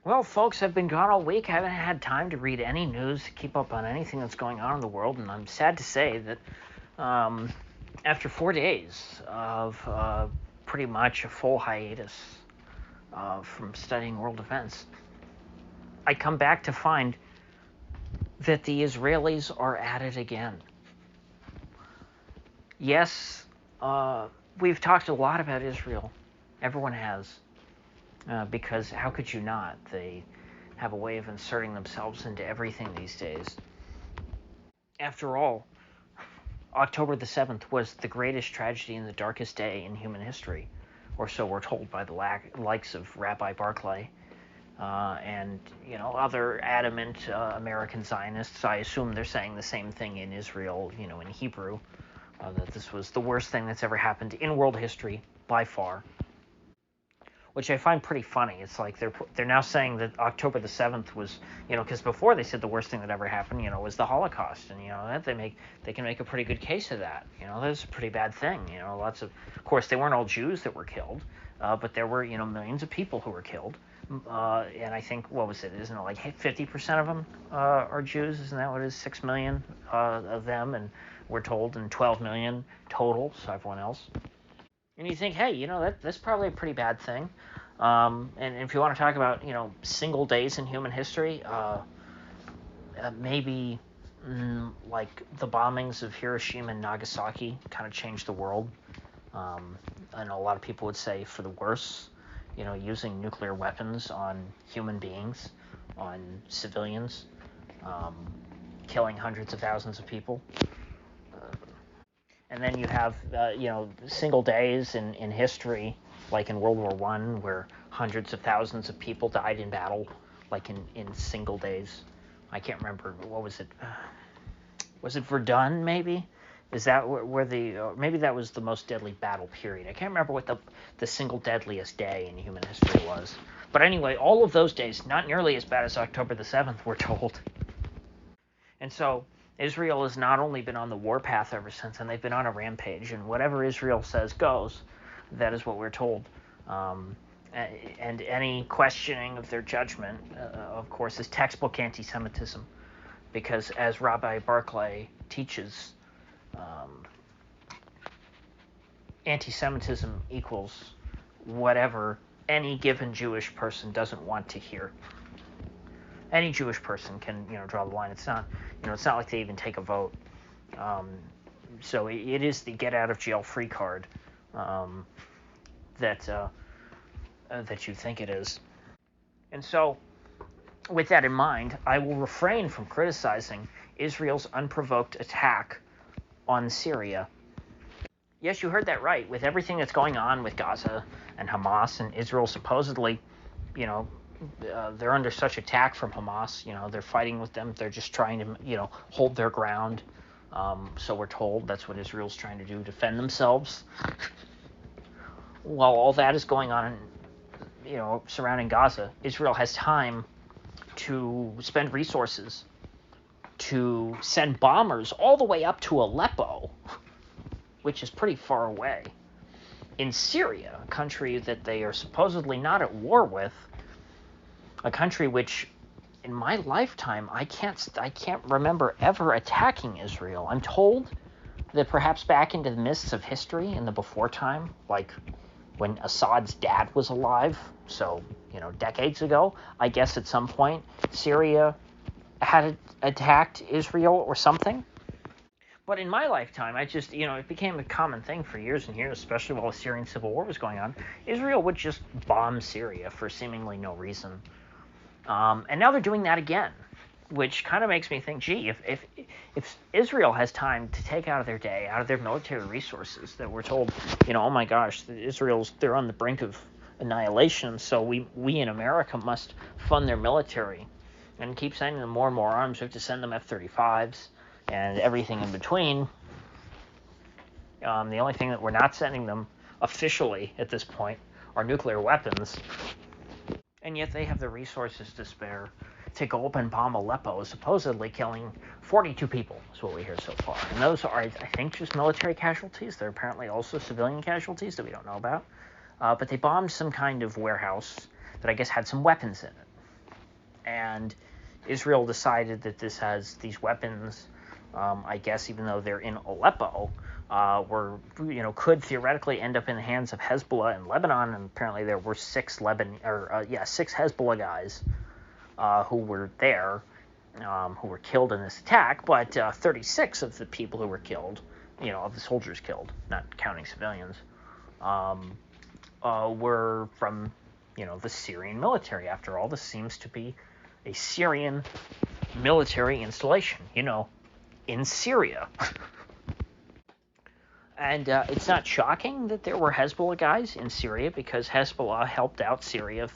Well, folks, I've been gone all week. I haven't had time to read any news, keep up on anything that's going on in the world, and I'm sad to say that um, after 4 days of pretty much a full hiatus from studying world events, I come back to find that the Israelis are at it again. Yes, we've talked a lot about Israel. Everyone has. Because how could you not? They have a way of inserting themselves into everything these days. After all, October the 7th was the greatest tragedy and the darkest day in human history, or so we're told by the likes of Rabbi Barclay and other adamant American Zionists. I assume they're saying the same thing in Israel, in Hebrew, that this was the worst thing that's ever happened in world history by far. Which I find pretty funny. It's like they're now saying that October the 7th was, because before they said the worst thing that ever happened, was the Holocaust, and that they can make a pretty good case of that. That's a pretty bad thing. Lots of course, they weren't all Jews that were killed, but there were millions of people who were killed, and I think what was it? Isn't it like 50% of them are Jews? Isn't that what it is? 6 million of them, and we're told, and 12 million total. So everyone else. And you think, hey, that's probably a pretty bad thing. And if you want to talk about, single days in human history, maybe like the bombings of Hiroshima and Nagasaki kind of changed the world. I know a lot of people would say for the worse, using nuclear weapons on human beings, on civilians, killing hundreds of thousands of people. And then you have, single days in history, like in World War I, where hundreds of thousands of people died in battle, like in single days. I can't remember, what was it? Was it Verdun, maybe? Is that where maybe that was the most deadly battle period. I can't remember what the single deadliest day in human history was. But anyway, all of those days, not nearly as bad as October the 7th, we're told. And so Israel has not only been on the warpath ever since, and they've been on a rampage, and whatever Israel says goes. That is what we're told. And any questioning of their judgment, of course, is textbook anti-Semitism, because as Rabbi Barclay teaches, anti-Semitism equals whatever any given Jewish person doesn't want to hear. Any Jewish person can, draw the line. It's not, it's not like they even take a vote. So it is the get out of jail free card that you think it is. And so, with that in mind, I will refrain from criticizing Israel's unprovoked attack on Syria. Yes, you heard that right. With everything that's going on with Gaza and Hamas and Israel supposedly, they're under such attack from Hamas. They're fighting with them. They're just trying to, hold their ground. So we're told that's what Israel's trying to do, defend themselves. While all that is going on, surrounding Gaza, Israel has time to spend resources to send bombers all the way up to Aleppo, which is pretty far away, in Syria, a country that they are supposedly not at war with, a country which, in my lifetime, I can't remember ever attacking Israel. I'm told that perhaps back into the mists of history in the before time, like when Assad's dad was alive, so, decades ago, I guess at some point, Syria had attacked Israel or something. But in my lifetime, I just, it became a common thing for years and years, especially while the Syrian civil war was going on. Israel would just bomb Syria for seemingly no reason. And now they're doing that again, which kind of makes me think, gee, if Israel has time to take out of their day, out of their military resources, that we're told, oh my gosh, they're on the brink of annihilation, so we in America must fund their military and keep sending them more and more arms. We have to send them F-35s and everything in between. The only thing that we're not sending them officially at this point are nuclear weapons. And yet they have the resources to spare to go up and bomb Aleppo, supposedly killing 42 people, is what we hear so far. And those are, I think, just military casualties. They're apparently also civilian casualties that we don't know about. But they bombed some kind of warehouse that I guess had some weapons in it. And Israel decided that these weapons, I guess, even though they're in Aleppo, could theoretically end up in the hands of Hezbollah in Lebanon. And apparently there were six Hezbollah guys who were there, who were killed in this attack. But 36 of the people who were killed, of the soldiers killed, not counting civilians, were from, the Syrian military. After all, this seems to be a Syrian military installation, in Syria. And it's not shocking that there were Hezbollah guys in Syria, because Hezbollah helped out Syria,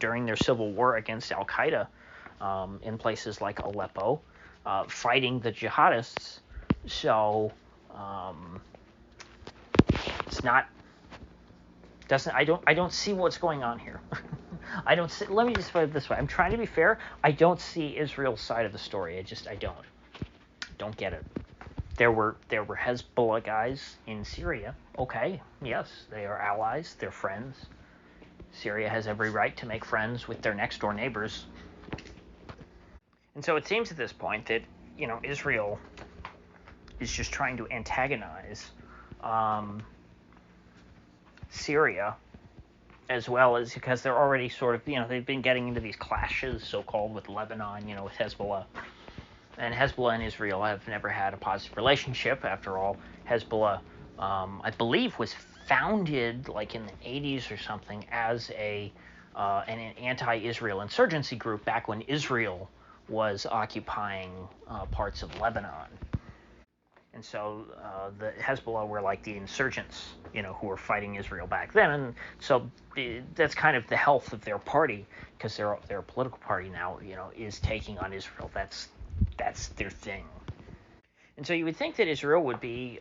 during their civil war against Al-Qaeda in places like Aleppo, fighting the jihadists. So it's not. I don't see what's going on here. I don't see. Let me just put it this way. I'm trying to be fair. I don't see Israel's side of the story. I don't get it. There were Hezbollah guys in Syria. Okay, yes, they are allies. They're friends. Syria has every right to make friends with their next door neighbors. And so it seems at this point that, Israel is just trying to antagonize Syria, as well as because they're already sort of, they've been getting into these clashes, so-called, with Lebanon, with Hezbollah. And Hezbollah and Israel have never had a positive relationship. After all, Hezbollah, I believe, was founded like in the 80s or something as an anti-Israel insurgency group back when Israel was occupying parts of Lebanon. And so the Hezbollah were like the insurgents, who were fighting Israel back then. And so that's kind of the health of their party, because their political party now, is taking on Israel. That's their thing. And so you would think that Israel would be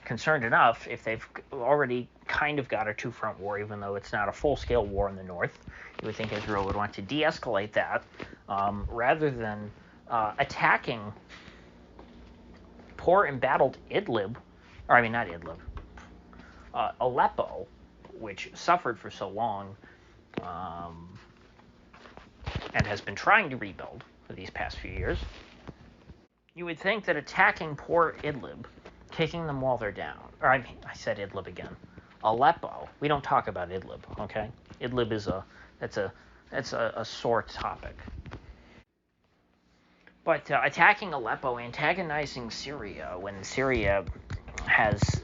concerned enough, if they've already kind of got a two-front war, even though it's not a full-scale war in the north. You would think Israel would want to de-escalate that rather than attacking poor embattled Aleppo, which suffered for so long and has been trying to rebuild for these past few years. You would think that attacking poor Idlib, kicking them while they're down, I said Idlib again, Aleppo. We don't talk about Idlib, okay? Idlib is that's a sore topic. But attacking Aleppo, antagonizing Syria when Syria has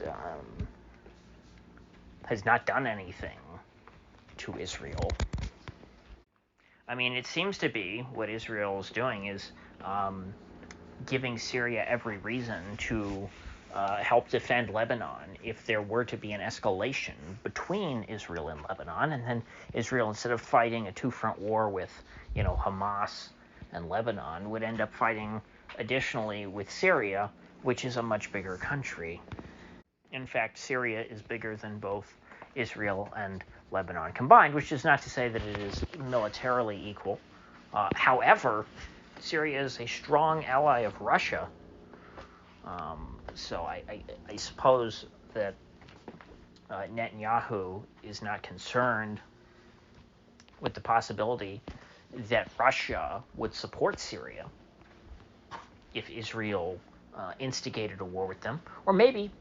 not done anything to Israel. I mean, it seems to be what Israel is doing is giving Syria every reason to help defend Lebanon if there were to be an escalation between Israel and Lebanon, and then Israel, instead of fighting a two-front war with, Hamas and Lebanon, would end up fighting additionally with Syria, which is a much bigger country. In fact, Syria is bigger than both Israel and Lebanon combined, which is not to say that it is militarily equal. However, Syria is a strong ally of Russia. So I suppose that Netanyahu is not concerned with the possibility that Russia would support Syria if Israel instigated a war with them. Or maybe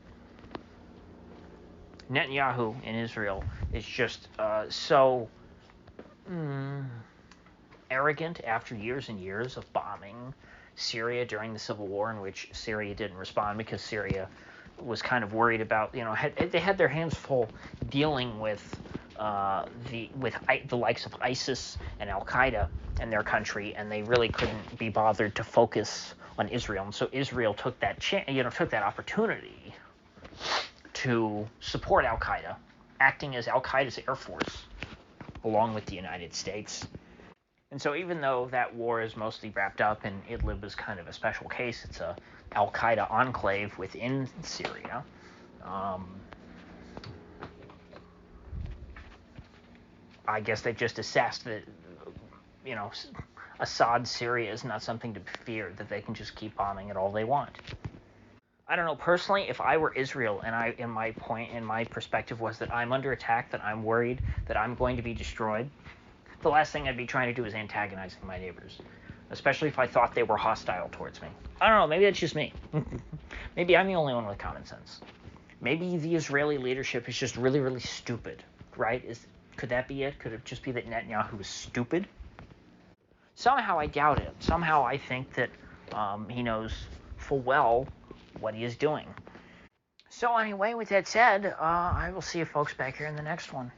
Netanyahu in Israel is just so arrogant after years and years of bombing Syria during the civil war, in which Syria didn't respond because Syria was kind of worried about, they had their hands full dealing with the likes of ISIS and Al-Qaeda in their country, and they really couldn't be bothered to focus on Israel. And so Israel took that took that opportunity to support Al-Qaeda, acting as Al-Qaeda's air force along with the United States. And so even though that war is mostly wrapped up, and Idlib is kind of a special case, it's a Al-Qaeda enclave within Syria, I guess they've just assessed that, Assad Syria is not something to be feared, that they can just keep bombing it all they want. I don't know, personally, if I were Israel and my perspective was that I'm under attack, that I'm worried that I'm going to be destroyed, The last thing I'd be trying to do is antagonizing my neighbors, especially if I thought they were hostile towards me. I don't know, maybe that's just me. Maybe I'm the only one with common sense. Maybe the Israeli leadership is just really, really stupid, right? Could that be it? Could it just be that Netanyahu is stupid? Somehow I doubt it. Somehow I think that he knows full well what he is doing. So anyway, with that said, I will see you folks back here in the next one.